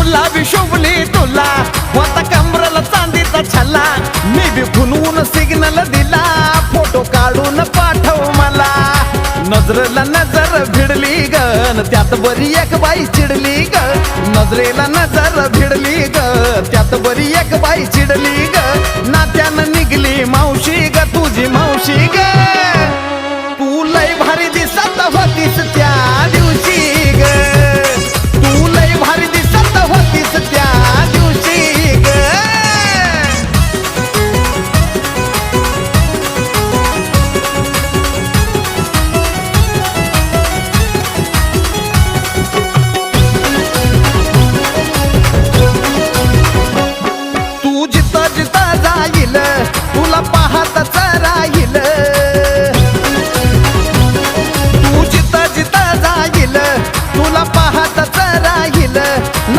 गुलाबी शोभली तुला होता कमरला चांदीचा छल्ला मी बी खुनवून सिग्नल दिला फोटो काढून पाठव मला नजरेला नजर भिडली ग त्यात बरी एक बाई चिडली ग नजरेला नजर भिडली ग त्यात बरी एक बाई चिडली ग नात्या